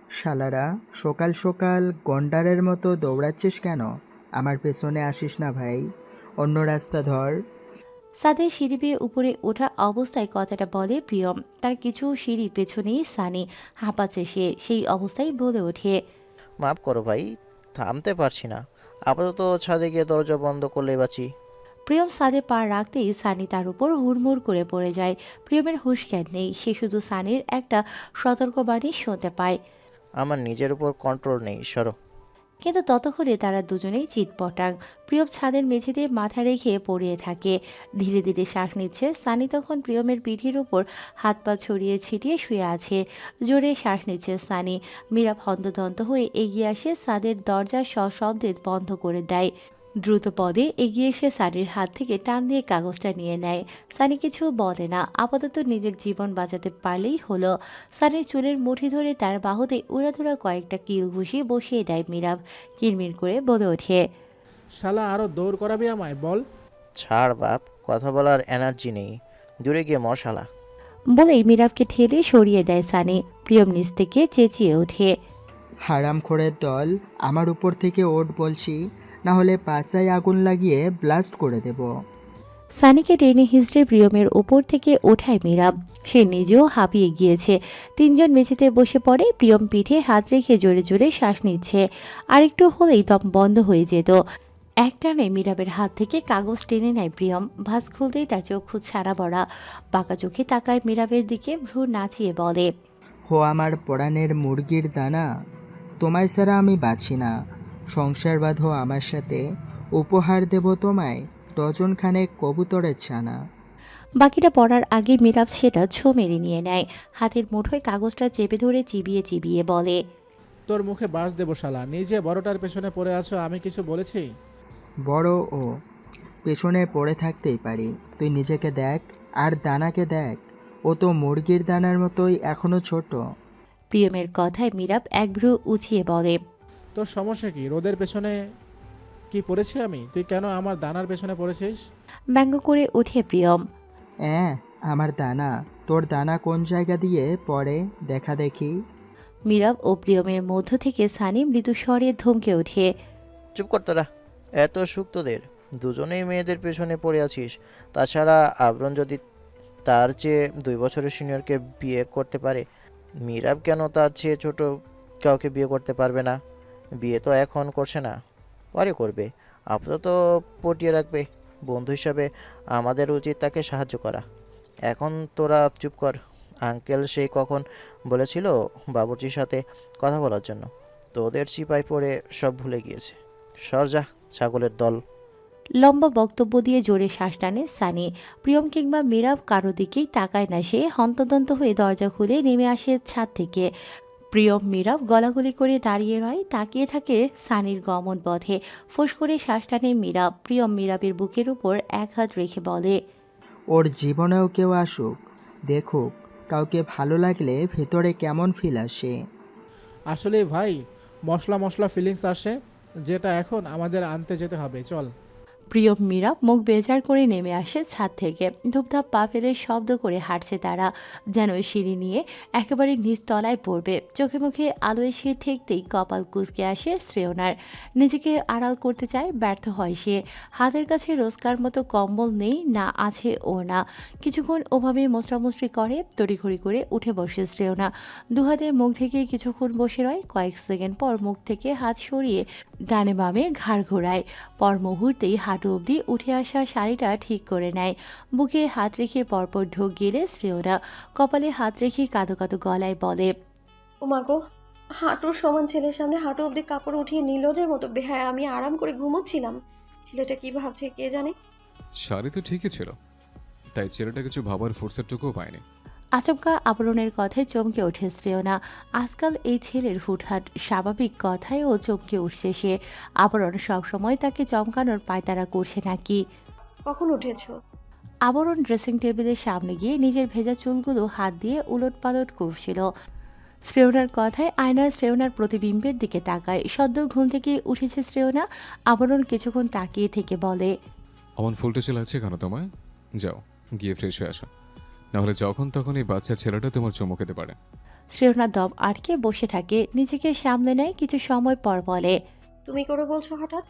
শালারা, সকাল সকাল গন্ডারের মতো দৌড়াচ্ছিস কেন? আমার পেছনে আসিস না ভাই, অন্য রাস্তা ধর। সাদের সিঁড়ি বেয়ে উপরে ওঠা অবস্থায় কথাটা বলে প্রিয়ম। তার কিছু সিঁড়ি পেছনেই সানি। হাঁপাচ্ছে সে, সেই অবস্থায় বলে ওঠে। মাফ করো ভাই, থামতে পারছি না। আপাতত ছাদে গিয়ে দরজা বন্ধ করলেই বাঁচি। প্রিয়ম সাদে পা রাখতেই সানি তার উপর হুড়মুড় করে পড়ে যায়। প্রিয়মের হুঁশ জ্ঞান নেই, সে শুধু সানির একটা সতর্কবাণী শুনতে পায়। আমার নিজের উপর কন্ট্রোল নেই, সরো। কিন্তু ততক্ষণে তারা দুজনেই চিৎপটাং। প্রিয়ম ছাদের মেঝেতে মাথা রেখে পড়িয়ে থাকে, ধীরে ধীরে শ্বাস নিচ্ছে। সানি তখন প্রিয়মের পিঠির উপর হাত পা ছড়িয়ে ছিটিয়ে শুয়ে আছে, জোরে শ্বাস নিচ্ছে সানি। মীরা হন্তদন্ত হয়ে এগিয়ে আসে, ছাদের দরজা সশব্দে বন্ধ করে দেয়। দ্রুত পদে এগিয়ে এসে সানির হাত থেকে টান দিয়ে কাগজটা নিয়ে নেয়। সানি কিছু বলে না, আপাতত নিজের জীবন বাঁচাতে পারলেই হলো। সানির চুলের মুঠি ধরে তার বাহুতে উড়াধুরা কয়েকটা কিল ঘুষি বসিয়ে দেয় মীরাব। কিরমির করে বলে ওঠে। শালা আরো দৌড় করাবি আমায়, বল। ছাড় বাপ, কথা বলার এনার্জি নেই, দূরে গিয়ে মশালা। বলেই মীরাবকে ঠেলে সরিয়ে দেয় সানি। প্রিয়ম নিচ থেকে চেঁচিয়ে ওঠে। হারামখোরের দল, আমার উপর থেকে ওঠ বলছি, না হলে পাছায় আগুন লাগিয়ে ব্লাস্ট করে দেব। সানিকে টেনে হিঁচড়ে প্রিয়মের ওপর থেকে ওঠায় মীরাব। সে নিজেও হাঁপিয়ে গিয়েছে। তিনজন মেঝেতে বসে পড়ে। প্রিয়ম পিঠে হাত রেখে জোরে জোরে শ্বাস নিচ্ছে। আরেকটু হলেই দম বন্ধ হয়ে যেত। একটানে মীরাবের হাত থেকে কাগজ টেনে নেয় প্রিয়ম। ভাঁজ খুলতেই তার চক্ষু ছাড়া বড়া। বাঁকা চোখে তাকায় মীরাবের দিকে, ভ্রু নাচিয়ে বলে। হো আমার পরাণের মুরগির দানা, তোমায় ছাড়া আমি বাঁচি না। সংসার বাঁধো আমার সাথে, উপহার দেব তোমায় ডজন খানেক কবুতরের ছানা। বাকিটা পড়ার আগে মীরাব সেটা ছো মেরে নিয়ে নেয়। হাতের মুঠোয় কাগজটা চেপে ধরে চিবিয়ে চিবিয়ে বলে। তোর মুখে বাস দেবো শালা, নিজে বড়টার পেছনে পড়ে আছো, আমি কিছু বলেছি? বড় ও পেছনে পড়ে থাকতেই পারি, তুই নিজেকে দেখ আর দানাকে দেখ, ও তো মুরগির দানার মতোই এখনো ছোট। প্রিয়মের কথায় মীরাব এক ভ্রু উঁচিয়ে বলে। তোর সমস্যা কি? রোদের পেছনে কি পড়েছি আমি? তুই কেন আমার দানার পেছনে পড়েছিস? ব্যঙ্গ করে ওঠে প্রিয়ম। হ্যাঁ, আমার দানা, তোর দানা কোন জায়গা দিয়ে পড়ে দেখা দেখি। মীরাব ও প্রিয়মের মধ্য থেকে সানি মৃদু স্বরে ধমকে ওঠে। চুপ কর তোরা, এত সুখ তোদের, দুজনেই মেয়েদের পেছনে পড়ে আছিস। তাছাড়া আবরণ যদি তার চেয়ে 2 বছরের সিনিয়রকে বিয়ে করতে পারে, মীরাব কেন তার চেয়ে ছোট কাউকে বিয়ে করতে পারবে না? বিয়ে তো এখন করছে না, পরে করবে। আপাতত পটিয়ে রাখবে। বন্ধু হিসাবে আমাদের উচিত তাকে সাহায্য করা। এখন তোরা চুপ কর। আঙ্কেল সেই কখন বলেছিল বাবুর্চির সাথে কথা বলার জন্য, তোদের চিপায় পড়ে সব ভুলে গিয়েছে। সর যা, ছাগলের দল। লম্বা বক্তব্য দিয়ে জোরে শ্বাস টানে সানি। প্রিয়ম কিংবা মীরাব কারো দিকেই তাকায় না সে। হন্তদন্ত হয়ে দরজা খুলে নেমে আসে ছাদ থেকে। প্রিয়ম মীরাব গলাগলি করে দাঁড়িয়ে রয়, তাকিয়ে থাকে সানির গমন পথে। ফোঁস করে শ্বাস টানে মীরাব। প্রিয়ম মীরাবের বুকের উপর এক হাত রেখে বলে। ওর জীবনেও কেউ আসুক, দেখুক কাউকে ভালো লাগলে ভেতরে কেমন ফিল আসে। আসলে ভাই, মশলা মশলা ফিলিংস আসে, যেটা এখন আমাদের আনতে যেতে হবে, চল। প্রিয়ম মীরাব মুখ বেজার করে নেমে আসে ছাদ থেকে। ধূপধাপ পা ফেলে শব্দ করে হাঁটছে তারা, যেন সিঁড়ি নিয়ে একেবারে নিচ তলায় পড়বে। চোখে মুখে আলো এসে ঠেকতেই কপাল কুঁচকে আসে শ্রেয়নার। নিজেকে আড়াল করতে চায়, ব্যর্থ হয় সে। হাতের কাছে রোজকার মতো কম্বল নেই, না আছে ওড়না। কিছুক্ষণ ওভাবে মোচড়ামুচড়ি করে, তড়িঘড়ি করে উঠে বসে শ্রেয়না। দুহাতে মুখ ঢেকে কিছুক্ষণ বসে রয়। কয়েক সেকেন্ড পর মুখ থেকে হাত সরিয়ে ডানে বামে ঘাড় ঘোরায়। পর মুহূর্তেই হাঁটু অবধি উঠে আসা শাড়িটা ঠিক করে নেয়। বুকে হাত রেখে পরপর ঢোক গেলে শ্রেয়রা। কপালে হাত রেখে কাঁদো কাঁদো গলায় বলে। ওমাগো, হাঁটুর সমান ছেলের সামনে হাঁটু অবধি কাপড় উঠিয়ে নির্লজের মতো বেহায়া আমি আরাম করে ঘুমোচ্ছিলাম। ছেলেটা কি ভাবছে কে জানে। শাড়ি তো ঠিকই ছিল, তাই ছেলেটা কিছু ভাবার ফুরসতটুকুও পায়নি। আচমকা আবরণের কথায় চমকে ওঠে শ্রেয়না। আজকাল এই ছেলের হুটহাট স্বাভাবিক কথায় ও চমকে উঠছে সে। আবরণ সবসময় তাকে চমকানোর পায়তারা করছে নাকি। কখন উঠেছো? আবরণ ড্রেসিং টেবিলের সামনে গিয়ে নিজের ভেজা চুলগুলো হাত দিয়ে উলট পালট করছিল। শ্রেয়নার কথায় আয়নায় শ্রেয়নার প্রতিবিম্বের দিকে তাকায়। সদ্য ঘুম থেকে উঠেছে শ্রেয়না। আবরণ কিছুক্ষণ তাকিয়ে থেকে বলে। অমন ফুলটেছে লাগছে কেন তোমায়? যাও গিয়ে ফ্রেশ হয়ে আসো, নাহলে যখন তখন এই বাচ্চা ছেলেটা তোমার চুমু খেতে পারে। শ্রেয়না দম আটকে বসে থাকে, নিজেকে সামলে নেয়, কিছু সময় পর বলে, তুমি করে বলছো হঠাৎ?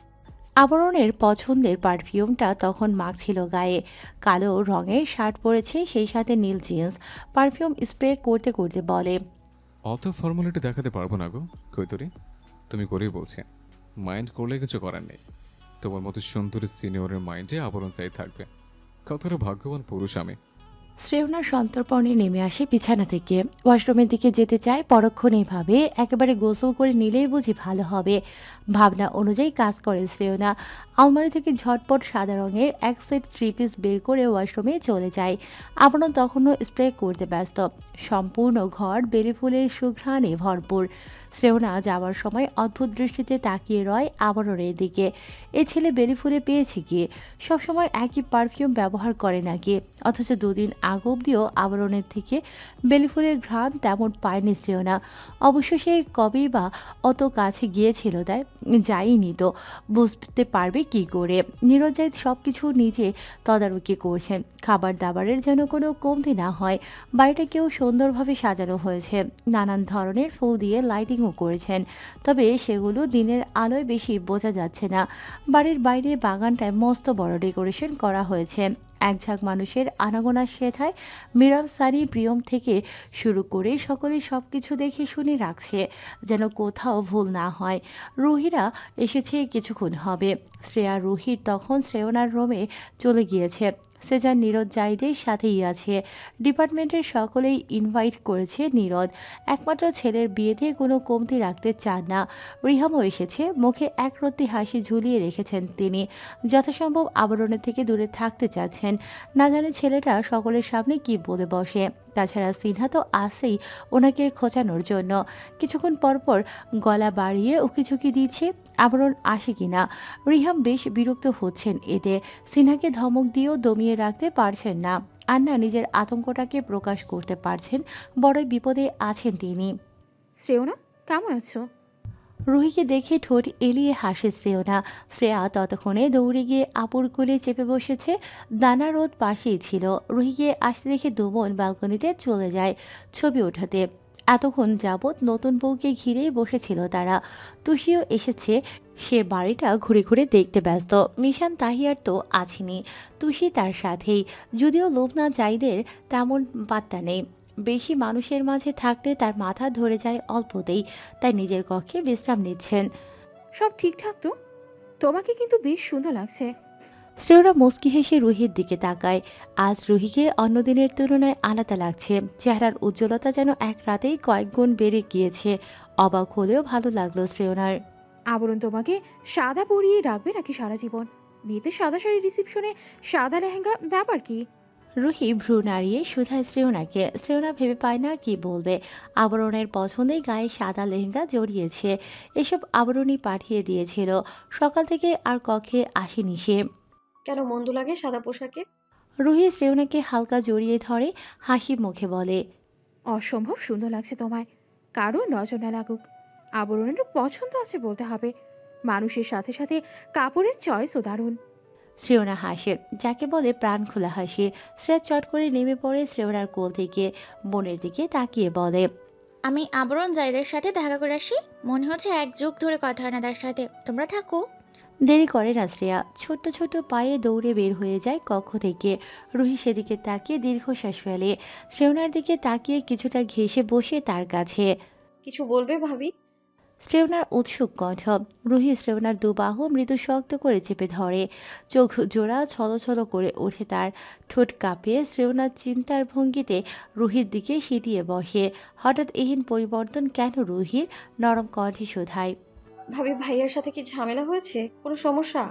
আবরণের পছন্দের পারফিউমটা তখন মাখছিল গায়ে। কালো রঙের শার্ট পরেছে, সেই সাথে নীল জিন্স। পারফিউম স্প্রে করতে করতে বলে, অত ফর্মালিটি দেখাতে পারবো না গো কৈতরি, তুমি করেই বলছি। মাইন্ড করলে কিছু করার নেই। তোমার মতো সুন্দরী সিনিয়রের মাইন্ডে আবরণ চাই থাকবে। কতটা ভাগ্যবান পুরুষ আমি। শ্রেয়নার সন্তর্পণে নেমে আসে বিছানা থেকে, ওয়াশরুমের দিকে যেতে চায়, পরক্ষণেই ভাবে একেবারে গোসল করে নিলেই বুঝি ভালো হবে। ভাবনা অনুযায়ী কাজ করে শ্রেয়না। আলমারি থেকে ঝটপট সাদা রঙের এক সেট থ্রি পিস বের করে ওয়াশরুমে চলে যায়। আবরণ তখনও স্প্রে করতে ব্যস্ত। সম্পূর্ণ ঘর বেলি ফুলের সুঘ্রাণে ভরপুর। শ্রেয়না যাওয়ার সময় অদ্ভুত দৃষ্টিতে তাকিয়ে রয় আবরণের দিকে। এ ছেলে বেলি ফুলে পেয়েছে কি? সবসময় একই পারফিউম ব্যবহার করে নাকি? অথচ দুদিন আগ অব্দিও আবরণের থেকে বেলি ফুলের ঘ্রাণ তেমন পায়নি শ্রেয়না। অবশ্য সে কবেই বা অত কাছে গিয়েছিল, তাই যায়নি তো বুঝতে পারবে কি করে। নীরজাইদ সব কিছু নিজে তদারকি করছেন, খাবার দাবারের যেন কোনো কমতি না হয়। বাড়িটাকেও সুন্দরভাবে সাজানো হয়েছে, নানান ধরনের ফুল দিয়ে লাইটিংও করেছেন। তবে সেগুলো দিনের আলোয় বেশি বোঝা যাচ্ছে না। বাড়ির বাইরে বাগানটায় মস্ত বড় ডেকোরেশন করা হয়েছে। এক ঝাঁক মানুষের আনাগোনা সেথায়। মীরাব, সানি, প্রিয়ম থেকে শুরু করে সকলে সবকিছু দেখে শুনে রাখছে, যেন কোথাও ভুল না হয়। রুহিরা এসেছে কিছুক্ষণ হবে। শ্রেয়া রুহির তখন শ্রেয়নার রুমে চলে গিয়েছে। সেজান নীরদ জাইদের সাথেই আছে। ডিপার্টমেন্টের সকলেই ইনভাইট করেছে নীরদ। একমাত্র ছেলের বিয়েতে কোনো কমতি রাখতে চান না। রিহামও এসেছে, মুখে একরত্তি হাসি ঝুলিয়ে রেখেছেন তিনি। যথাসম্ভব আবরণের থেকে দূরে থাকতে চাচ্ছেন, না জানে ছেলেটা সকলের সামনে কি বলে বসে। তাছাড়া সিনহা তো আসেই ওনাকে খোঁচানোর জন্য। কিছুক্ষণ পরপর গলা বাড়িয়ে উকিঝুঁকি দিচ্ছে আবরণ আসে কিনা। রিহাম বেশ বিরক্ত হচ্ছেন এতে। সিনহাকে ধমক দিয়েও দমিয়ে রাখতে পারছেন না, আর না নিজের আতঙ্কটাকে প্রকাশ করতে পারছেন। বড়ই বিপদে আছেন তিনি। শ্রেয়না, কেমন আছো? রুহিকে দেখে ঠোঁট এলিয়ে হাসে শ্রেয়না। শ্রেয়া ততক্ষণে দৌড়ে গিয়ে আপুর কোলে চেপে বসেছে। দানা রোদ পাশেই ছিল। রুহিকে আসতে দেখে দুমন ব্যালকনিতে চলে যায় ছবি ওঠাতে। এতক্ষণ যাবৎ নতুন বউকে ঘিরেই বসেছিল তারা। তুষিও এসেছে, সে বাড়িটা ঘুরে ঘুরে দেখতে ব্যস্ত। মিশান তাহিয়ার তো আছেনি, তুষি তার সাথেই। যদিও লোভনা জাইদের তেমন পাত্তা নেই, বেশি মানুষের মাঝে থাকলে তার মাথা ধরে যায় অল্পতেই, তাই নিজের কক্ষে বিশ্রাম নিচ্ছেন। সব ঠিকঠাক তো? তোমাকে কিন্তু বেশ সুন্দর লাগছে। শ্রেয়রা মুচকি হেসে রুহির দিকে তাকায়। আজ রুহিকে অন্য দিনের তুলনায় আলাদা লাগছে। চেহারার উজ্জ্বলতা যেন এক রাতেই কয়েক গুণ বেড়ে গিয়েছে। অবাক হলেও ভালো লাগলো শ্রেয়নার। আবরণ তোমাকে সাদা পরিয়ে রাখবে নাকি সারা জীবন? বিয়েতে সাদা শাড়ি, রিসেপশনে সাদা লেহেঙ্গা, ব্যাপার কি? রুহি ভ্রু নাড়িয়ে শুধায় শ্রেয়নাকে। শ্রেয়না ভেবে পায় না কি বলবে। আবরণের পছন্দেই গায়ে সাদা লেহেঙ্গা জড়িয়েছে। এসব আবরণই পাঠিয়ে দিয়েছিল। সকাল থেকে আর কক্ষে আসেনি সে। কেন মন্দ লাগে সাদা পোশাকে? রুহি শ্রেয়নাকে হালকা জড়িয়ে ধরে হাসি মুখে বলে, অসম্ভব সুন্দর লাগছে তোমায়। কারো নজর না লাগুক, আবরণেরও পছন্দ আছে বলতে হবে। মানুষের সাথে সাথে কাপড়ের চয়েসও দারুণ। শ্রেয়না হাসে, যাকে বলে প্রাণ খোলা হাসি। শ্রেয়া চট করে নেমে পড়ে শ্রেয়নার কোল থেকে, বোনের দিকে তাকিয়ে বলে, আমি আবরণ জাইদের সাথে দেখা করে আসি। মনে হচ্ছে এক যুগ ধরে কথা হয় না তার সাথে। তোমরা থাকো। দেরি করে না শ্রেয়া ছোট্ট ছোট্ট পায়ে দৌড়ে বের হয়ে যায় কক্ষ থেকে। রুহি সেদিকে তাকিয়ে দীর্ঘশ্বাস ফেলে। শ্রেয়নার দিকে তাকিয়ে কিছুটা ঘেঁষে বসে তার কাছে। কিছু বলবে ভাবি? শ্রেয়নার উৎসুক কণ্ঠ। রুহি শ্রেয়নার দুবাহু মৃদু শক্ত করে চেপে ধরে। চোখ জোড়া ছলছল করে ওঠে তার। ঠোঁট কাঁপিয়ে শ্রেয়নার চিন্তার ভঙ্গিতে রুহির দিকে সিটিয়ে বসে। হঠাৎ এহেন পরিবর্তন কেন রুহির? নরম কণ্ঠে শোধায়, ভাবি ভাইয়ার সাথে কি ঝামেলা হয়েছে? কোনো সমস্যা?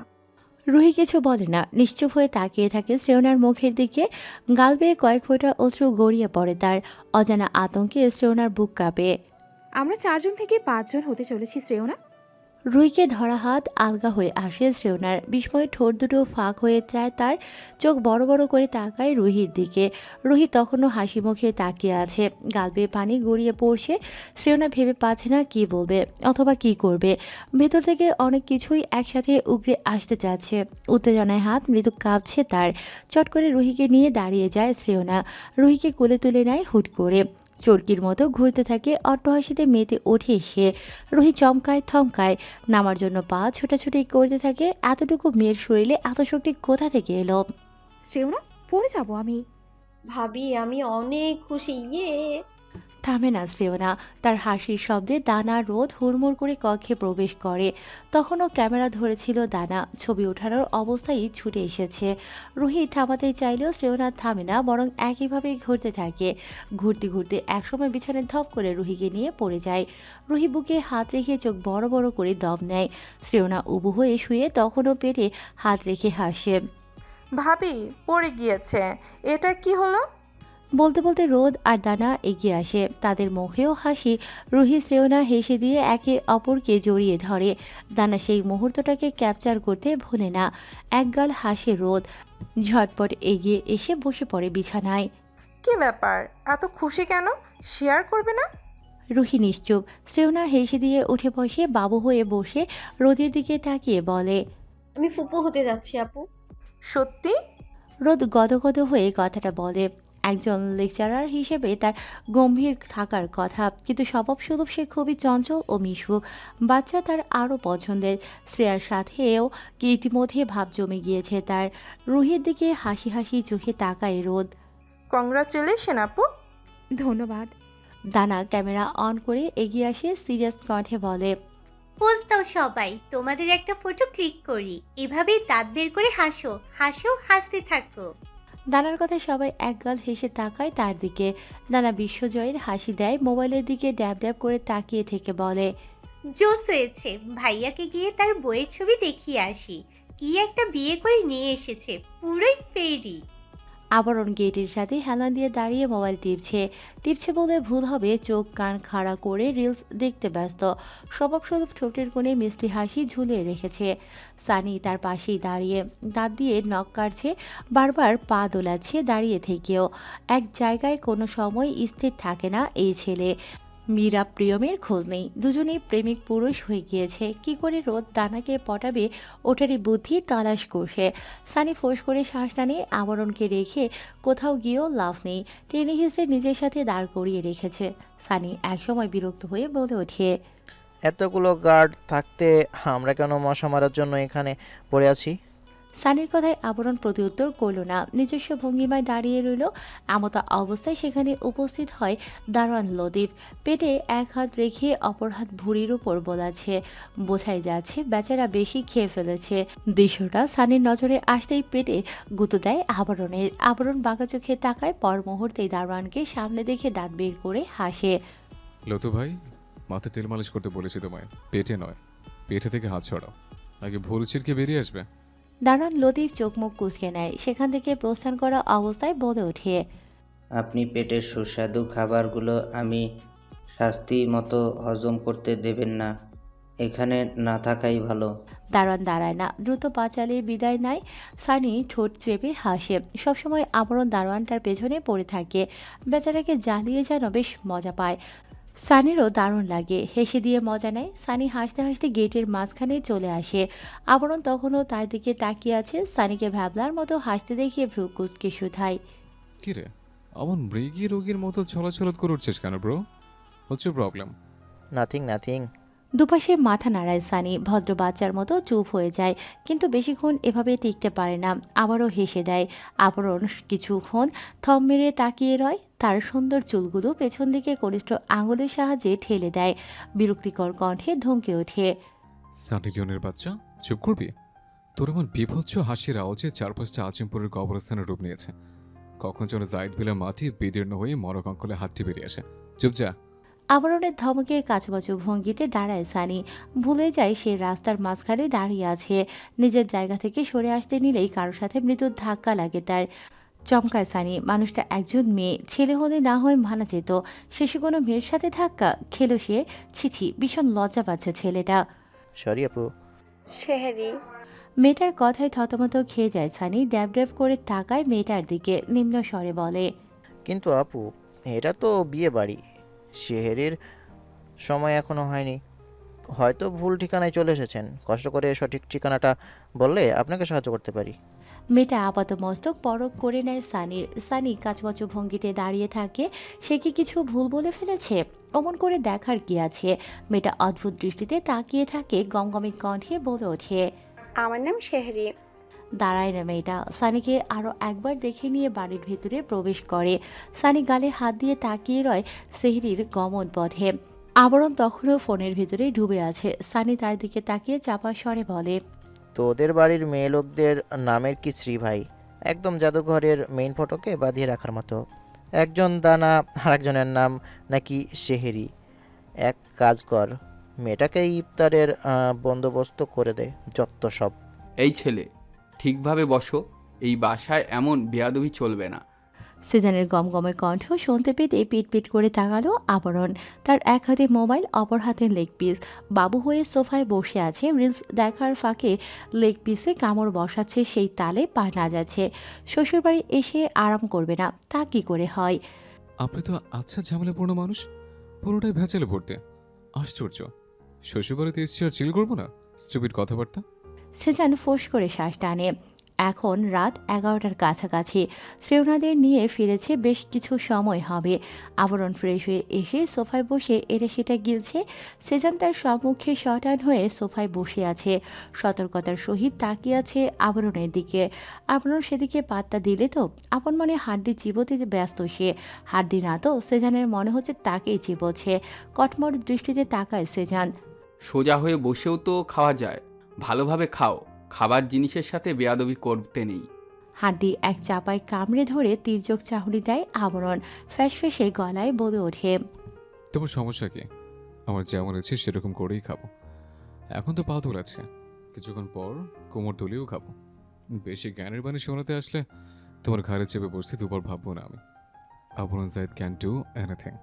রুহি কিছু বলে না, নিশ্চুপ হয়ে তাকিয়ে থাকে শ্রেয়নার মুখের দিকে। গাল বেয়ে কয়েক ফোঁটা অশ্রু গড়িয়ে পড়ে তার। অজানা আতঙ্কে শ্রেয়নার বুক কাঁপে। আমরা 4 জন থেকে 5 জন হতে চলেছি শ্রেয়না। রুহিকে ধরা হাত আলগা হয়ে আসে শ্রেয়নার। বিস্ময়ে ঠোঁট দুটো ফাঁক হয়ে যায় তার। চোখ বড় বড় করে তাকায় রুহির দিকে। রুহি তখনও হাসি মুখে তাকিয়ে আছে, গাল বেয়ে পানি গড়িয়ে পড়ছে। শ্রেয়না ভেবে পাচ্ছে না কি বলবে অথবা কি করবে। ভেতর থেকে অনেক কিছুই একসাথে উগরে আসতে চাচ্ছে। উত্তেজনায় হাত মৃদু কাঁপছে তার। চট করে রুহিকে নিয়ে দাঁড়িয়ে যায় শ্রেয়না। রুহিকে কোলে তুলে নেয় হুট করে। চরকির মতো ঘুরতে থাকে। অট্টহাসিতে মেতে ওঠে সে। রুহি চমকায় থমকায়, নামার জন্য পা ছোটাছুটি করতে থাকে। এতটুকু মেয়ের শরীরে এত শক্তি কোথা থেকে এলো? শ্রেয়না, পড়ে যাবো আমি। ভাবি আমি অনেক খুশি, ইয়ে। থামে না শ্রেয়না। তার হাসির শব্দে দানা রোদ হুড়মুড় করে কক্ষে প্রবেশ করে। তখনও ক্যামেরা ধরেছিল দানা। ছবি ওঠানোর অবস্থায় ছুটে এসেছে। রুহি থামাতে চাইলেও শ্রেয়না থামে না, বরং একইভাবে ঘুরতে থাকে। ঘুরতে ঘুরতে একসময় বিছানায় ধপ করে রুহিকে নিয়ে পড়ে যায়। রুহি বুকে হাত রেখে চোখ বড় বড় করে দম নেয়। শ্রেয়না উবু হয়ে শুয়ে তখনও পেটে হাত রেখে হাসে। ভাবি পড়ে গিয়েছে, এটা কি হলো? বলতে বলতে রোদ আর দানা এগিয়ে আসে। তাদের মুখেও হাসি। রুহি শ্রেয়না হেসে দিয়ে একে অপরকে জড়িয়ে ধরে। দানা সেই মুহূর্তটাকে ক্যাপচার করতে ভোলে না। একগাল হাসে রোদ। ঝটপট এগিয়ে এসে বসে পড়ে বিছানায়। কি ব্যাপার, এত খুশি কেন? শেয়ার করবে না? রুহি নিশ্চুপ। শ্রেয়না হেসে দিয়ে উঠে বসে বাবু হয়ে বসে রোদের দিকে তাকিয়ে বলে, আমি ফুপু হতে যাচ্ছি আপু। সত্যি? রোদ গদগদ হয়ে কথাটা বলে। একজন লেকচারার হিসেবে তার গম্ভীর থাকার কথা, কিন্তু স্বভাবস্বরূপ সে খুবই চঞ্চল ও মিশুক। বাচ্চা তার আরও পছন্দের। শ্রেয়ার সাথেও কি ইতিমধ্যে ভাব জমে গিয়েছে তার। রুহির দিকে হাসি হাসি চোখে তাকায় রোদ। কংগ্রাচুলেশন আপু। ধন্যবাদ। দানা ক্যামেরা অন করে এগিয়ে আসে, সিরিয়াস কণ্ঠে বলে, পোজ দাও সবাই, তোমাদের একটা ফটো ক্লিক করি। এভাবেই দাঁত বের করে হাসো হাসো, হাসতে থাকো। দানার কথায় সবাই একগাল হেসে তাকায় তার দিকে। দানা বিশ্বজয়ের হাসি দেয়, মোবাইলের দিকে ড্যাব ড্যাব করে তাকিয়ে থেকে বলে, জোস হয়েছে, ভাইয়াকে গিয়ে তার বইয়ের ছবি দেখিয়ে আসি। কি একটা বিয়ে করে নিয়ে এসেছে, পুরোই ফেরি। আবরণ গেটের সাথে হেলান দিয়ে দাঁড়িয়ে মোবাইল টিপছে। টিপছে বলে ভুল হবে, চোখ কান খাড়া করে রিলস দেখতে ব্যস্ত। স্বভাবস্বরূপ ঠোঁটের কোণে মিষ্টি হাসি ঝুলিয়ে রেখেছে। সানি তার পাশেই দাঁড়িয়ে দাঁত দিয়ে নখ কাটছে, বারবার পা দোলাচ্ছে দাঁড়িয়ে থেকেও। এক জায়গায় কোনো সময় স্থির থাকে না এই ছেলে। মীরা প্রিয়মের খোঁজ নেই। দুজনেই প্রেমিক পুরুষ হয়ে গিয়েছে। কি করে রোদ দানাকে পটাবে ওটারই বুদ্ধি তালাশ করছে। সানি ফোঁস করে শ্বাস টানে। আবরণকে রেখে কোথাও গিয়েও লাভ নেই। টেনে হিসড়ে নিজের সাথে দাঁড় করিয়ে রেখেছে। সানি একসময় বিরক্ত হয়ে বলে ওঠে, এতগুলো গার্ড থাকতে আমরা কেন মশা মারার জন্য এখানে পড়ে আছি? সানির কথায় আবরণ প্রতিউত্তর করল না, নিজস্ব ভঙ্গিমায় দাঁড়িয়ে রইল। এমতা অবস্থায় সেখানে উপস্থিত হয় দারোয়ান লতিফ। পেটে এক হাত রেখে অপর হাত ভুঁড়ির উপর বোলাচ্ছে। বোঝাই যাচ্ছে বেচারা বেশি খেয়ে ফেলেছে। দৃশ্যটা সানির নজরে আসতেই পেটে গুঁতো দেয় আবরণের। আবরণ বাঁকা চোখে তাকায়, পর মুহূর্তেই দারোয়ানকে সামনে দেখে দাঁত বের করে হাসে। লতু ভাই, মাথায় তেল মালিশ করতে বলেছি তোমায়, পেটে নয়। পেটে থেকে হাত ছড়াও, আগে ভুল ছিটকে বেরিয়ে আসবে। দারোয়ান লতিফ চোখ মুখ কুঁচকে নেয়। সেখান থেকে প্রস্থান করা অবস্থায় বলে ওঠে, আপনি পেটের সুস্বাদু খাবারগুলো আমি শাস্তি মতো হজম করতে দেবেন না, এখানে না থাকাই ভালো। দারোয়ান দাঁড়ায় না, দ্রুত পা চালিয়ে বিদায় নেয়। সানি ঠোঁট চেপে হাসে। সবসময় আবরণ দারোয়ানটার পেছনে পড়ে থাকে। বেচারাকে জ্বালিয়ে যেন বেশ মজা পায়। সানিরও দারুণ লাগে, হেসে দিয়ে মজা নেয়। সানি হাসতে হাসতে গেটের মাঝখানে চলে আসে। আবরণ তখনও তার দিকে তাকিয়ে আছে। সানিকে ভ্যাবলার মতো হাসতে দেখিয়ে ভ্রু কুঁচকে শুধায়, কিরে, আমার মৃগী রোগীর মতো ছলাছল করে উঠছিস কেন ব্রো? হচ্ছে প্রবলেম? Nothing nothing. দুপাশে মাথা নাড়ায় সানি। ভদ্র বাচ্চার মতো চুপ হয়ে যায়, কিন্তু বেশিক্ষণ এভাবে টিকতে পারে না। আবারও হেসে দেয়। আবরণ কিছুক্ষণ থম মেরে তাকিয়ে রয়। তার সুন্দর চুলগুলো পেছন দিকে কনিষ্ঠ আঙুলের সাহায্যে ঠেলে দেয়। বিরক্তিকর কণ্ঠে ধমকে ওঠে, সানি লিওনের বাচ্চা, চুপ করবি? তোর এমন বিভৎস হাসির আওয়াজে চারপাশটা আজিমপুরের কবরস্থানের রূপ নিয়েছে। কখন যেন জাইদ বিলের মাটি বিদীর্ণ হয়ে মরক অঙ্কলে হাতটি বেরিয়ে আসে। চুপ যা। আবরণের ধমকে কাছুমাচু ভঙ্গিতে দাঁড়ায় সানি। ভুলে যায় সে রাস্তার মাঝখানে দাঁড়িয়ে আছে। নিজের জায়গা থেকে সরে আসতে নিলেই কারোর সাথে মৃদু ধাক্কা লাগে তার। চমকায় সানি। মানুষটা একজন মেয়ে, ছেলে হলে না হয় মানা যেত। শেষে কোনো মেয়ের সাথে ধাক্কা খেলো সে। ছিছি, ভীষণ লজ্জা পাচ্ছে ছেলেটা। সরি আপু। শেহারি। মেয়েটার কথায় থতমত খেয়ে যায় সানি। ড্যাব ড্যাব করে তাকায় মেয়েটার দিকে, নিম্ন স্বরে বলে, কিন্তু আপু, এটা তো বিয়ে বাড়ি। শেহেরির সময় এখনো হয়নি। হয়তো ভুল ঠিকানায় চলে এসেছেন। কষ্ট করে সঠিক ঠিকানাটা বললে আপনাকে সাহায্য করতে পারি। মেয়েটা আপাতমস্তক পরক করে নেয় সানির। সানি কাচমচো ভঙ্গিতে দাঁড়িয়ে থাকে। সে কি কিছু ভুল বলে ফেলেছে? অমন করে দেখার কি আছে? মেয়েটা অদ্ভুত দৃষ্টিতে তাকিয়ে থাকে, গমগমে কণ্ঠে বলে ওঠে, আমার নাম শেহরি। দাঁড়ায় না মেয়েটা। সানিকে আরও একবার দেখে নিয়ে বাড়ির ভেতরে প্রবেশ করে। সানি গালে হাত দিয়ে তাকিয়ে রয় সেহরির গমন পথে। আবরণ তখনও ফোনের ভেতরে ডুবে আছে। সানি তার দিকে তাকিয়ে চাপা স্বরে বলে, তোদের বাড়ির মেয়ে লোকদের নামের কি শ্রী ভাই? একদম জাদুঘরের মেইন ফটোকে বাঁধিয়ে রাখার মতো। একজন দানা আর একজনের নাম নাকি শেহেরি। এক কাজ কর, মেয়েটাকে ইফতারের বন্দোবস্ত করে দে। যত সব। এই ছেলে, ঠিকভাবে বসো। এই বাসায় এমন বেয়াদবি চলবে না। সেজানের গমগমে কণ্ঠ শুনতে পেতে পিট করে তাকালো আবরণ। তার এক হাতে মোবাইল, অপর হাতে লেগ পিস। বাবু হয়ে সোফায় বসে আছে। রিলস দেখার ফাঁকে লেগ পিসে কামড় বসাচ্ছে, সেই তালে পা না যাচ্ছে। শ্বশুরবাড়ি এসে আরাম করবে না, তা কি করে হয়? আপনি তো আচ্ছা ঝামেলাপূর্ণ মানুষ, পুরোটাই ভেজালে ভরতে। আশ্চর্য, শ্বশুরবাড়িতে এসছি আর চিল করবো না? স্টুপিড কথাবার্তা। সেজান ফোঁস করে শ্বাস টানে। এখন রাত 11টার কাছাকাছি। শ্রেওনাদের নিয়ে ফিরেছে বেশ কিছু সময় হবে। আবরণ ফ্রেশ হয়ে এসে সোফায় বসে এটা সেটা গিলছে। সেজান তার সম্মুখে শটান হয়ে সোফায় বসে আছে। সতর্কতার সহিত তাকিয়ে আছে আবরণের দিকে। আবরণ সেদিকে পাত্তা দিলে তো আপন মনে হাড্ডি চিবোতে ব্যস্ত সে। হাড্ডি না তো, সেজানের মনে হচ্ছে তাকেই চিবোচ্ছে। কটমট দৃষ্টিতে তাকায় সেজান। সোজা হয়ে বসেও তো খাওয়া যায়, ভালোভাবে খাও। খাবার জিনিসের সাথে বেয়াদবি করতে নেই। হাড্ডি এক চাপায় কামড়ে ধরে তির্যক চাহনি দেয় আবরণ। ফ্যাসফেসে গলায় বলে ওঠে, তোমার সমস্যা কি? আমার যেমন আছে সেরকম করেই খাবো। এখন তো পা আছে, কিছুক্ষণ পর কোমর তুলেও খাবো। বেশি জ্ঞানের বাণী শোনাতে আসলে তোমার ঘাড়ে চেপে বসতে দুবার ভাববো না আমি। আবরণ Zahid can do anything.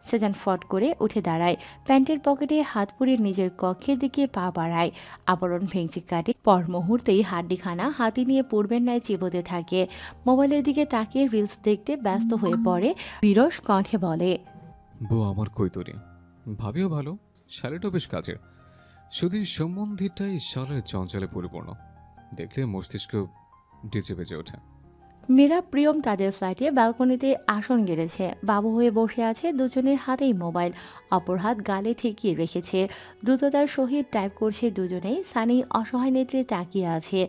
Shezan ফট করে উঠে দাঁড়ায়। প্যান্টের পকেটে হাত পুড়িয়ে নিজের কক্ষের দিকে পা বাড়ায়। আবরণ ভেঙচি কাটে। পর মুহূর্তেই হাড্ডিখানা হাতি নিয়ে পূর্বের ন্যায় চিবোতে থাকে। মোবাইলের দিকে তাকিয়ে রিলস দেখতে ব্যস্ত হয়ে পড়ে। বিরস কণ্ঠে বলে, বউ আমার কৈতরি, ভাবিও ভালো, শালিটাও বেশ কাজের। শুধু এই সম্বন্ধীটাই শালের চঞ্চলে পরিপূর্ণ। দেখলে মস্তিষ্ক ডিজে বেজে ওঠে। মীরা প্রিয়ম তাদের ফ্ল্যাটে ব্যালকনিতে আসন গেড়েছে। বাবু হয়ে বসে আছে, দুজনের হাতেই মোবাইল। অপর হাত গালে ঠেকিয়ে রেখেছে। দ্রুততার সহিত টাইপ করছে দুজনেই। সানি অসহায় নেত্রে তাকিয়ে আছে।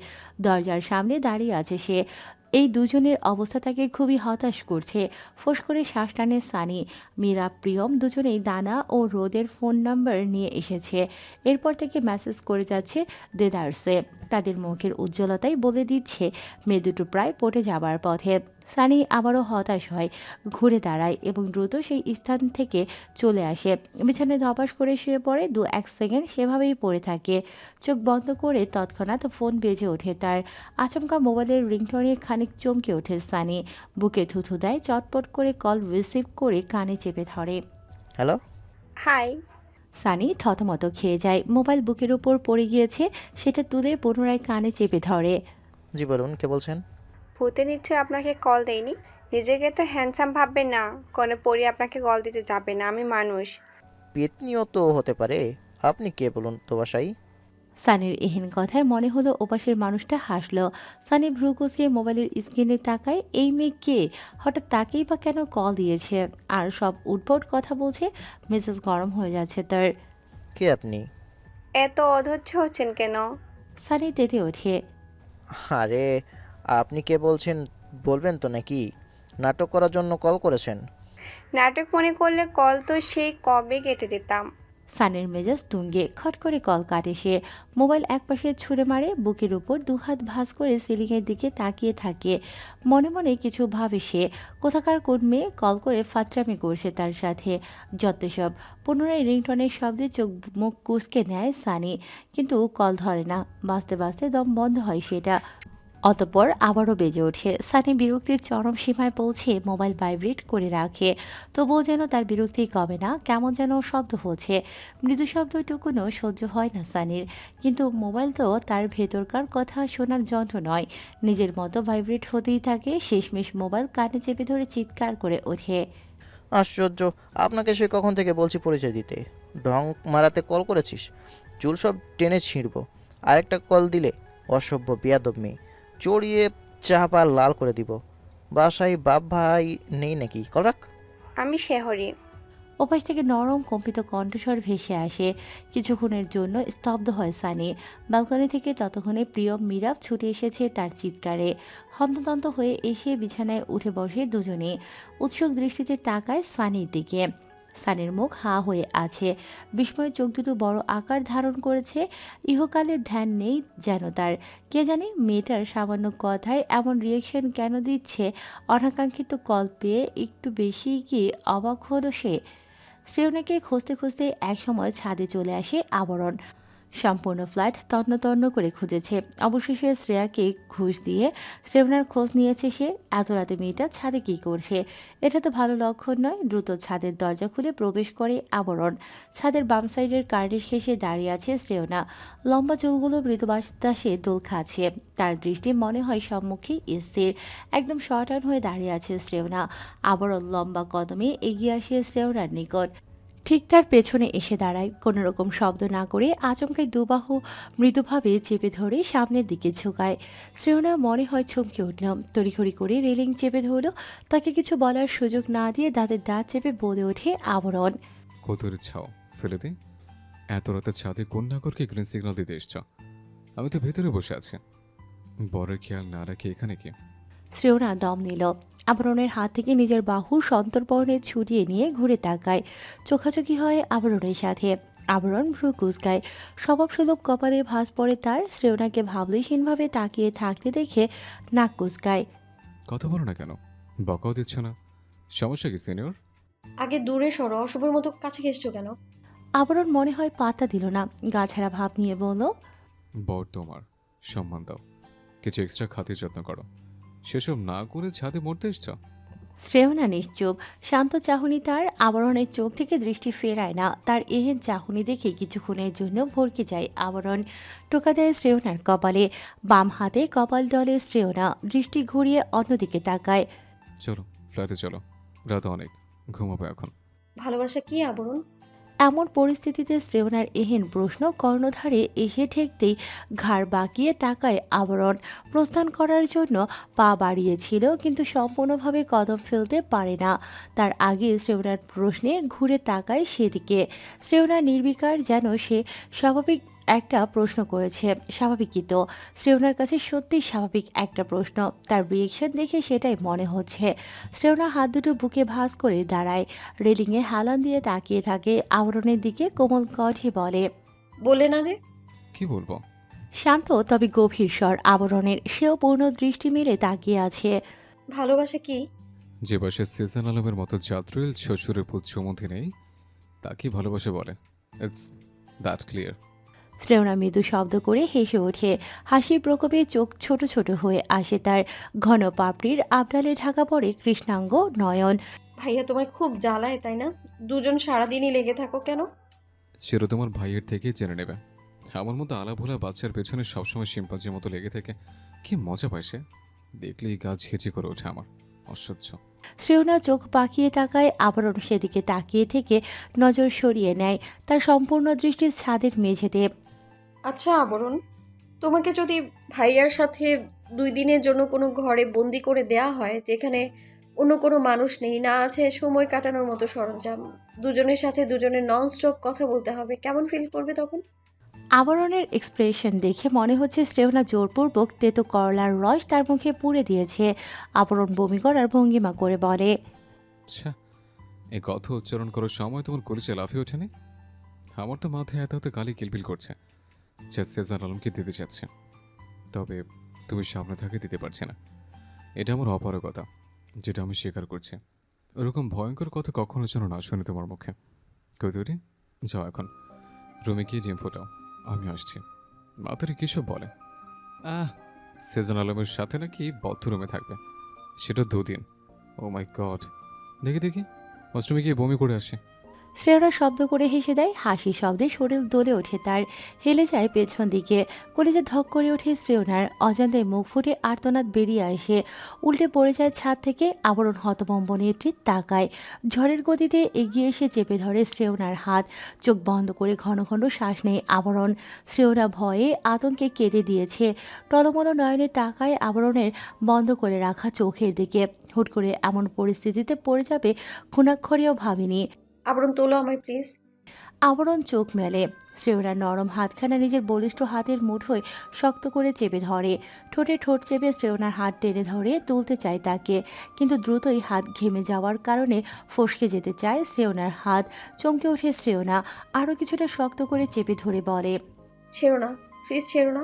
দরজার সামনে দাঁড়িয়ে আছে সে। এই দুজনের অবস্থা তাকে খুবই হতাশ করছে। ফোঁস করে শ্বাস টানে সানি। মীরা প্রিয়ম দুজনেই দানা ও রোদের ফোন নাম্বার নিয়ে এসেছে। এরপর থেকে মেসেজ করে যাচ্ছে দেদারসে। তাদের মুখের উজ্জ্বলতাই বলে দিচ্ছে মেয়ে দুটো প্রায় পটে যাবার পথে। সানি আবারও হতাশ হয়, ঘুরে দাঁড়ায় এবং দ্রুত সেই স্থান থেকে চলে আসে। বিছানায় ধপাস করে শুয়ে পড়ে। 1 সেকেন্ড সেভাবেই পড়ে থাকে। চোখ বন্ধ করে তৎক্ষণাৎ ফোন বেজে ওঠে তার। আচমকা মোবাইলের রিংটোনে খানিক চমকে ওঠে সানি। বুকে থুথু দেয়। চটপট করে কল রিসিভ করে কানে চেপে ধরে। হ্যালো। হাই। সানি থতমত খেয়ে যায়। মোবাইল বুকের উপর পড়ে গিয়েছে। সেটা তুলে পুনরায় কানে চেপে ধরে। জি বলুন, কে বলছেন? ভূতে নিশ্চয় আপনাকে কল দেয়নি। নিজেকে তো হ্যান্ডসাম ভাববেন না। কোনো পরি আপনাকে কল দিতে যাবে না। আমি মানুষ। পেতনিও তো হতে পারে। আপনি কে বলুন তো বাসাই? সানির এহেন কথায় মনে হলো ওপাশের মানুষটা হাসলো। সানি ভ্রু কুঁচকে মোবাইলের স্ক্রিনে তাকায়। এই মেয়ে কে? হঠাৎ তাকেই বা কেন কল দিয়েছে? আর সব উদ্ভট কথা বলছে। মেজাজ গরম হয়ে যাচ্ছে তার। কে আপনি? এত অধৈর্য হচ্ছেন কেন? সানি তেতে ওঠে। আরে আপনি কে বলছেন বলবেন তো নাকি? নাটক করার জন্য কল করেছেন? নাটক মনে করলে কল তো সেই কবে কেটে দিতাম। সানির মেজাজ তুঙ্গে। খট করে কল কাটে সে। মোবাইল একপাশে ছুঁড়ে মারে। বুকের উপর দুহাত ভাঁজ করে সিলিংয়ের দিকে তাকিয়ে থাকে। মনে মনে কিছু ভাবে সে। কোথাকার কোন মেয়ে কল করে ফাত্রামি করছে তার সাথে। যত সব। পুনরায় রিংটনের শব্দে চোখ মুখ কুঁচকে নেয় সানি। কিন্তু কল ধরে না। বাঁচতে বাঁচতে দম বন্ধ হয় সেটা। অতঃপর আবারও বেজে ওঠে। সানি বিরক্তির চরম সীমায় পৌঁছে মোবাইল ভাইব্রেট করে রাখে। তবুও যেন তার বিরক্তি কমে না। কেমন যেন শব্দ হচ্ছে। মৃদু শব্দটুকুনও সহ্য হয় না সানির। কিন্তু মোবাইল তো তার ভেতরকার কথা শোনার যন্ত্র নয়। নিজের মতো ভাইব্রেট হতেই থাকে। শেষমেশ মোবাইল কানে চেপে ধরে চিৎকার করে ওঠে। আশ্চর্য, আপনাকে সে কখন থেকে বলছি পরিচয় দিতে। ঢং মারাতে কল করেছিস? চুল সব টেনে ছিঁড়ব। আরেকটা কল দিলে? অসভ্য বেয়াদব মেয়ে। চড়িয়ে চাপা লাল করে দিব। বাসায় বাপ ভাই নেই নাকি? কল রাখ। আমি শেহরি। ওপাশ থেকে নরম কম্পিত কণ্ঠস্বর ভেসে আসে। কিছুক্ষণের জন্য স্তব্ধ হয় সানি। ব্যালকনি থেকে ততক্ষণে প্রিয় মীরাব ছুটে এসেছে তার চিৎকারে। হন্তদন্ত হয়ে এসে বিছানায় উঠে বসে দুজনে। উৎসুক দৃষ্টিতে তাকায় সানির দিকে। সানির মুখ হা হয়ে আছে। বিস্ময়ে চোখ দুটো বড় আকার ধারণ করেছে। ইহকালের ধ্যান নেই যেন তার। কে জানে মেয়েটার সামান্য কথায় এমন রিয়েকশন কেন দিচ্ছে। অনাকাঙ্ক্ষিত কল পেয়ে একটু বেশি কি অবাক হলো সে। শ্রেয়নাকে খুঁজতে খুঁজতে একসময় ছাদে চলে আসে আবরণ। সম্পূর্ণ ফ্ল্যাট তন্ন তন্ন করে খুঁজেছে। অবশেষে শ্রেয়াকে ঘুষ দিয়ে শ্রেয়নার খোঁজ নিয়েছে সে। এত রাতে মেয়েটা ছাদে কী করছে? এটা তো ভালো লক্ষণ নয়। দ্রুত ছাদের দরজা খুলে প্রবেশ করে আবরণ। ছাদের বাম সাইডের কার্নিশ ঘেঁষে দাঁড়িয়ে আছে শ্রেয়না। লম্বা চুলগুলো মৃদু বাতাসে দোল খাচ্ছে। তার দৃষ্টি মনে হয় সম্মুখে স্থির। একদম শর্টান হয়ে দাঁড়িয়ে আছে শ্রেয়না। আবরণ লম্বা কদমে এগিয়ে আসে শ্রেয়নার নিকট। ঠিক তার পেছনে এসে দাঁড়ায়। কোনো রকম শব্দ না করে আচমকাই দুবাহু মৃদুভাবে চেপে ধরে সামনের দিকে ঝুঁকায়। শ্রেয়না মনে হয় চমকে উঠল। তড়িঘড়ি করে রেলিং চেপে ধরল। তাকে কিছু বলার সুযোগ না দিয়ে দাঁতের দাঁত চেপে বলে ওঠে আবরণ। কতরে ছাও ফেলে দে। এত রাতে ছাদে কোন নাগরকে গ্রিন সিগন্যাল দিতে এসছ? আমি তো ভেতরে বসে আছি। বরের খেয়াল না রাখে এখানে কি? শ্রেয়না দম নিল। আবরণের হাত থেকে নিজের বাহু সন্তর্পণে ছুটিয়ে নিয়ে ঘুরে তাকায়। চোখাচোখি হয় আবরণের সাথে। আবরণ ভ্রু কুঁচকায়। স্বভাবসুলভ কপালে ভাঁজ পড়ে তার। শ্রেয়নাকে ভাবলেশীনভাবে তাকিয়ে থাকতে দেখে নাক কুঁচকায়। কথা বলো না কেন? বকাও দিচ্ছ না। সমস্যা কি সিনিয়র? আগে দূরে সরো, অশুভর মতো কাছে ঘেসছো কেন? আবরণ মনে হয় পাত্তা দিল না। গা ছাড়া ভাব নিয়ে বলল, বর তোমার, সম্মান দাও। কিছু এক্সট্রা খাতির যত্ন করো। সেসব না করে ছাদে মরতে এসছ? শ্রেয়না নিশ্চুপ। শান্ত চাহনি তার। আবরণের চোখ থেকে দৃষ্টি ফেরায় না। তার এহেন চাহনি দেখে কিছুক্ষণের জন্য ভরকে যায় আবরণ। টোকা দেয় শ্রেয়নার কপালে। বাম হাতে কপাল ডলে শ্রেয়না। দৃষ্টি ঘুরিয়ে অন্যদিকে তাকায়। চলো ফ্ল্যাটে চলো, রাত অনেক, ঘুমাবো এখন। ভালোবাসা কি আবরণ? এমন পরিস্থিতিতে শ্রেয়নার এহেন প্রশ্ন কর্ণধারে এসে ঠেকতেই ঘাড় বাঁকিয়ে তাকায় আবরণ। প্রস্থান করার জন্য পা বাড়িয়েছিল, কিন্তু সম্পূর্ণভাবে কদম ফেলতে পারে না। তার আগে শ্রেয়নার প্রশ্নে ঘুরে তাকায় সেদিকে। শ্রেয়না নির্বিকার, যেন সে স্বাভাবিক একটা প্রশ্ন করেছে। স্বাভাবিকই তো। শ্রেয়নার কাছে সত্যিই স্বাভাবিক একটা প্রশ্ন। তার রিয়েকশন দেখে সেটাই মনে হচ্ছে। শ্রেয়না হাত দুটো বুকে ভাঁজ করে দাঁড়ায়। রেলিংয়ে হেলান দিয়ে তাকিয়ে থাকে আবরণের দিকে। কোমল কণ্ঠে বলে, বলে না যে। কি বলবো? শান্ত তবে গভীর স্বর আবরণের। সেও পূর্ণ দৃষ্টি মেলে তাকিয়ে আছে। ভালোবাসা কি? যে বাসে সিজন আলমের মতো যাত্রীল শ্বশুরের পুত্রমধ্যে নেই, তাকে ভালোবাসে বলে। It's that clear. শ্রেয়না মৃদু শব্দ করে হেসে ওঠে। হাসির প্রকোপে চোখ ছোট ছোট হয়ে আসে তার। ঘন পাপড়ির আবডালে ঢাকা পড়ে কৃষ্ণাঙ্গ নয়ন। ভাইয়া তোমায় খুব জ্বালায় তাই না? দুজন সারাদিনই লেগে থাকো কেন? সেটা তোমার ভাইয়ের থেকেই জেনে নেবে। আমার মতো আলাভোলা বাচ্চার পেছনে সবসময় শিম্পাঞ্জির মতো লেগে থেকে কি মজা পায় সে। দেখলেই গা ঝেঁচে করে ওঠে আমার। অসহ্য। শ্রেয়না চোখ পাকিয়ে তাকায়। আবরণ সেদিকে তাকিয়ে থেকে নজর সরিয়ে নেয়। তার সম্পূর্ণ দৃষ্টি ছাদের মেঝেতে। আচ্ছা আবরণ, তোমাকে যদি ভাইয়ার সাথে 2 দিনের জন্য কোনো ঘরে বন্দি করে দেয়া হয়, যেখানে অন্য কোনো মানুষ নেই, না আছে সময় কাটানোর মতো সরঞ্জাম, দুজনের সাথে দুজনের ননস্টপ কথা বলতে হবে, কেমন ফিল করবে তখন? আবরণের এক্সপ্রেশন দেখে মনে হচ্ছে শ্রেয়না জোরপূর্বক তেতো করলার রস তার মুখে পুড়ে দিয়েছে। আবরণ বমি করার ভঙ্গিমা করে বলে, আচ্ছা, এই কথা উচ্চারণ করার সময় তোমার কলিজা লাফিয়ে ওঠেনি? আমার তো মাথায় এত গালি কিলবিল করছে, যা সেজান আলমকে দিতে চাচ্ছে। তবে তুমি সামনে থাকে দিতে পারছে না। এটা আমার অপারগতা, যেটা আমি স্বীকার করছি। ওরকম ভয়ঙ্কর কথা কখনো যেন না শুনি তোমার মুখে। কৈতরি, যাও এখন রুমে গিয়ে ডিম ফোটাও, আমি আসছি। মাথারে কিসব বলে? সেজান আলমের সাথে নাকি বদ্ধ রুমে থাকবে, সেটা 2 দিন। ও মাই গড, দেখি দেখি ওয়াশরুমে গিয়ে বমি করে আসে। শ্রেয়না শব্দ করে হেসে দেয়। হাসি শব্দে শরীর দোলে ওঠে তার, হেলে যায় পেছন দিকে। কলেজে ধক করে ওঠে শ্রেয়নার, অজান্তে মুখ ফুটে আর্তনাদ বেরিয়ে আসে, উল্টে পড়ে যায় ছাদ থেকে। আবরণ হতভম্ব নেত্রী তাকায়, ঝড়ের গতিতে এগিয়ে এসে চেপে ধরে শ্রেয়নার হাত। চোখ বন্ধ করে ঘন ঘন শ্বাস নেয় আবরণ। শ্রেয়না ভয়ে আতঙ্কে কেঁদে দিয়েছে, টলমল নয়নে তাকায় আবরণের বন্ধ করে রাখা চোখের দিকে। হুট করে এমন পরিস্থিতিতে পড়ে যাবে ক্ষুণাক্ষরেও ভাবিনি। আবরণ তোলো আমায় প্লিজ। আবরণ চোখ মেলে, শ্রেয়নার নরম হাতখানা নিজের বলিষ্ঠ হাতের মুঠোয় শক্ত করে চেপে ধরে। ঠোঁটে ঠোঁট চেপে শ্রেয়নার হাত টেনে ধরে তুলতে চায় তাকে, কিন্তু দ্রুতই হাত ঘেমে যাওয়ার কারণে ফসকে যেতে চায় শ্রেয়নার হাত। চমকে ওঠে শ্রেয়না, আরও কিছুটা শক্ত করে চেপে ধরে বলে, ছেড়ো না প্লিজ, ছেড়ো না।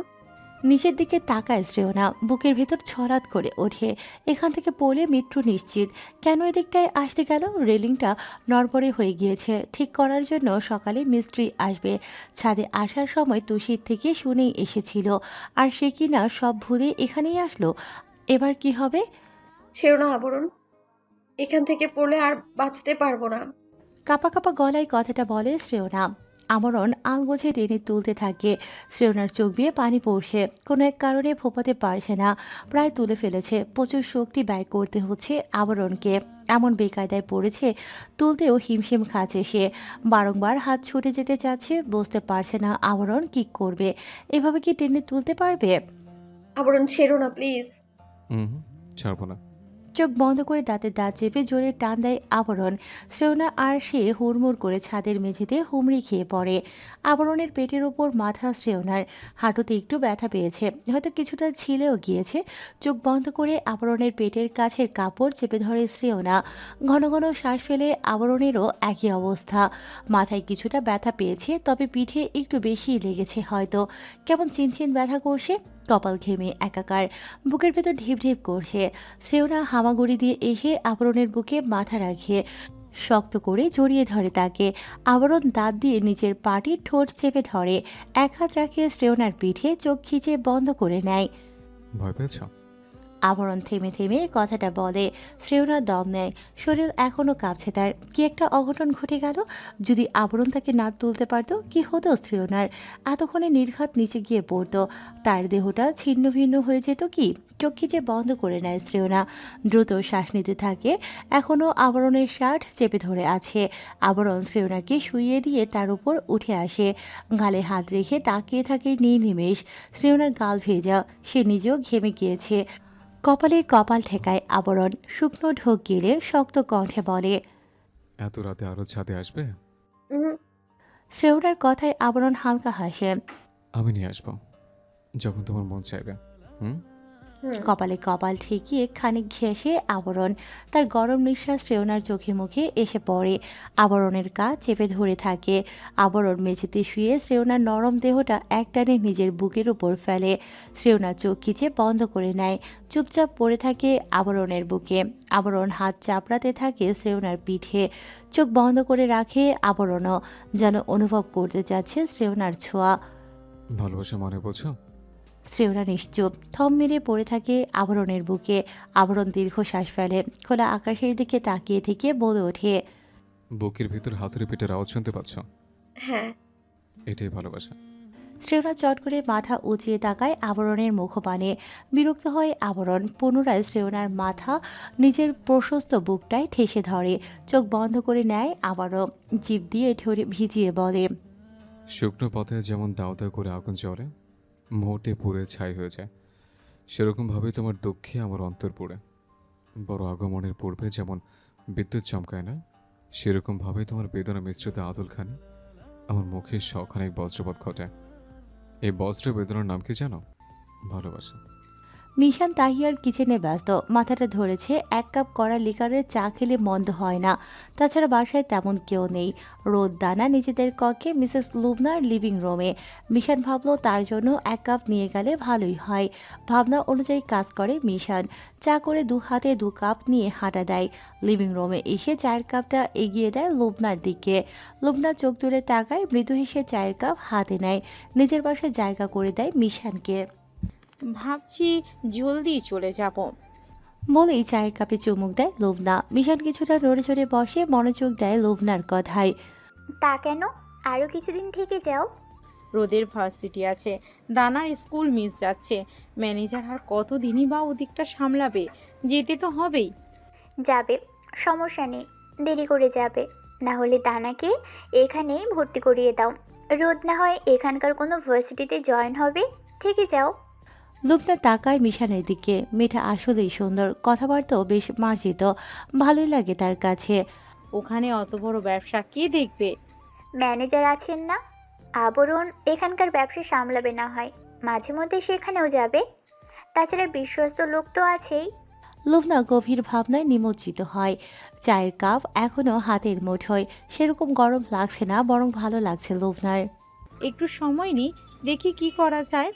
নিচের দিকে তাকায় শ্রেয়না, বুকের ভেতর ছলাৎ করে ওঠে। এখান থেকে পড়লে মৃত্যু নিশ্চিত। কেন এদিকটায় আসতে গেল? রেলিংটা নড়বড়ে হয়ে গিয়েছে, ঠিক করার জন্য সকালে মিস্ত্রি আসবে। ছাদে আসার সময় তুষির থেকে শুনেই এসেছিল, আর সে কিনা সব ভুলে এখানেই আসলো। এবার কি হবে? ছেড়ো না আবরণ, এখান থেকে পড়লে আর বাঁচতে পারবো না। কাপা কাপা গলায় কথাটা বলে শ্রেয়না। আমরণ আলগোছে টেনে তুলতে থাকে। শ্রেয়নার চোখ দিয়ে পানি পড়ছে, কোনো এক কারণে ফোপাতে পারছে না, প্রায় তুলে ফেলেছে। প্রচুর শক্তি ব্যয় করতে হচ্ছে আবরণকে, এমন বেকায়দায় পড়েছে তুলতেও হিমশিম খাচ্ছে সে। বারংবার হাত ছুটে যেতে চাচ্ছে, বুঝতে পারছে না আবরণ কি করবে। এভাবে কি টেনে তুলতে পারবে? আবরণ ছেড়ো না প্লিজ। হুম, ছাড়বো না। চোখ বন্ধ করে দাঁতের দাঁত চেপে জোরে টান দেয় আবরণ। শ্রেয়না আর সে হুড়মুড় করে ছাদের মেঝেতে হুমড়ি খেয়ে পড়ে। আবরণের পেটের ওপর মাথা শ্রেয়নার, হাঁটুতে একটু ব্যথা পেয়েছে, হয়তো কিছুটা ছিলেও গিয়েছে। চোখ বন্ধ করে আবরণের পেটের কাছের কাপড় চেপে ধরে শ্রেয়না। ঘন ঘন শ্বাস ফেলে আবরণেরও একই অবস্থা। মাথায় কিছুটা ব্যথা পেয়েছে, তবে পিঠে একটু বেশিই লেগেছে হয়তো। কেমন চিনচিন ব্যথা করছে, কপাল ঘেমে একাকার, বুকের ভেতর ঢিপ ঢিপ করছে। শ্রেয়না হামাগুড়ি দিয়ে এসে আবরণের বুকে মাথা রাখিয়ে শক্ত করে জড়িয়ে ধরে তাকে। আবরণ দাঁত দিয়ে নিচের পাটির ঠোঁট চেপে ধরে, এক হাত রাখিয়ে শ্রেয়নার পিঠে চোখ খিচে বন্ধ করে নেয়। ভয় পেয়েছ? আবরণ থেমে থেমে কথাটা বলে। শ্রেয়না দম নেয়, শরীর এখনও কাঁপছে তার। কি একটা অঘটন ঘটে গেল। যদি আবরণ তাকে না তুলতে পারত, কি হতো শ্রেয়নার? এতক্ষণে নির্ঘাত নিচে গিয়ে পড়তো, তার দেহটা ছিন্ন ভিন্ন হয়ে যেত কি? চোখ খিচে বন্ধ করে নেয় শ্রেয়না, দ্রুত শ্বাস নিতে থাকে। এখনও আবরণের শার্ট চেপে ধরে আছে। আবরণ শ্রেয়নাকে শুইয়ে দিয়ে তার উপর উঠে আসে, গালে হাত রেখে তাকিয়ে থাকে নির্নিমেষ। শ্রেয়নার গাল ভেজা, সে নিজেও ঘেমে গিয়েছে। কপালে কপাল ঠেকায় আবরণ, শুকনো ঢোক গিলে শক্ত কণ্ঠে বলে, এত রাতে আরো ছাদে আসবে? শ্রেয়নার কথায় আবরণ হালকা হাসে। আমি নিয়ে আসবো যখন তোমার মন চাইবে। হুম। কপালে কপাল ঠেকিয়ে খানিক ঘেঁষে আবরণ, তার গরম নিঃশ্বাস শ্রেয়নার চোখে মুখে এসে পড়ে। আবরণের কাজ চেপে ধরে থাকে। আবরণ মেঝেতে শুয়ে শ্রেয়নার নরম দেহটা একটানে নিজের বুকের উপর ফেলে। শ্রেয়নার চোখ খিচে বন্ধ করে নেয়, চুপচাপ পড়ে থাকে আবরণের বুকে। আবরণ হাত চাপড়াতে থাকে শ্রেয়নার পিঠে, চোখ বন্ধ করে রাখে আবরণও, যেন অনুভব করতে যাচ্ছে শ্রেয়নার ছোঁয়া। ভালোবাসা মনে বোঝো? শ্রেয়না নিশ্চুপ, থম মেরে পড়ে থাকে আবরণের বুকে। আবরণ দীর্ঘশ্বাস ফেলে, খোলা আকাশের দিকে তাকিয়ে থেকে বলে ওঠে, বুকের ভিতর হাতুড়ি পেটের আওয়াজ শুনতে পাচ্ছ? হ্যাঁ। এটাই ভালোবাসা। শ্রেয়না চট করে মাথা উঁচিয়ে তাকায় আবরণের মুখপানে। বিরক্ত হয় আবরণ, পুনরায় শ্রেয়নার মাথা নিজের প্রশস্ত বুকটায় ঠেসে ধরে। চোখ বন্ধ করে নেয় আবারও, জিভ দিয়ে ঠোঁট ভিজিয়ে বলে, শুকনো পথে যেমন দাও দাও করে আগুন জ্বলে, মুহূর্তে পুড়ে ছাই হয়ে যায়, সেরকমভাবেই তোমার দুঃখে আমার অন্তর পুড়ে। বড় আগমনের পূর্বে যেমন বিদ্যুৎ চমকায় না, সেরকমভাবেই তোমার বেদনা মিশ্রিত আদলখানি আমার মুখে সখানিক বজ্রপাত ঘটায়। এই বজ্র বেদনার নাম কি জানো? ভালোবাসা। মিশান তাহিয়ার কিচেনে ব্যস্ত, মাথাটা ধরেছে। এক কাপ কড়া লিকারের চা খেলে মন্দ হয় না। তাছাড়া বাসায় তেমন কেউ নেই। রোদ দানা নিজেদের কক্ষে, মিসেস লুবনার লিভিং রুমে। মিশান ভাবল তার জন্য এক কাপ নিয়ে গেলে ভালোই হয়। ভাবনা অনুযায়ী কাজ করে মিশান। চা করে দু হাতে 2 কাপ নিয়ে হাঁটা দেয়। লিভিং রুমে এসে চায়ের কাপটা এগিয়ে দেয় লুবনার দিকে। লুবনা চোখ তুলে তাকায়, মৃদু হেসে চায়ের কাপ হাতে নেয়, নিজের পাশে জায়গা করে দেয় মিশানকে। ভাবছি জলদি চলে যাব। বলেই চায়ের কাপে চুমুক দেয় লুবনা। মিশান কিছুটা নড়ে চড়ে বসে, মনোযোগ দেয় লুবনার কথায়। তা কেন? আরও কিছুদিন থেকে যাও। রোদের ভার্সিটি আছে, দানার স্কুল মিস যাচ্ছে, ম্যানেজার আর কতদিনই বা ওদিকটা সামলাবে, যেতে তো হবেই। যাবে, সমস্যা নেই, দেরি করে যাবে। না হলে দানাকে এখানেই ভর্তি করিয়ে দাও। রোদ না হয় এখানকার কোনো ভার্সিটিতে জয়েন হবে, থেকে যাও। লুবনা তাকায় মিশানের দিকে। মেয়েটা আসলেই সুন্দর, কথাবার্তাও বেশ মার্জিত, ভালোই লাগে তার কাছে। ওখানে অত বড় ব্যবসা কে দেখবে? ম্যানেজার আছেন না, আবরণ এখানকার ব্যবসা সামলাবে না হয়, মাঝে মধ্যে সেখানেও যাবে। তাছাড়া বিশ্বস্ত লোক তো আছেই। লুবনা গভীর ভাবনায় নিমজ্জিত হয়। চায়ের কাপ এখনও হাতের মুঠোয়, সেরকম গরম লাগছে না, বরং ভালো লাগছে লুবনার। একটু সময় নিই, দেখি কি করা যায়।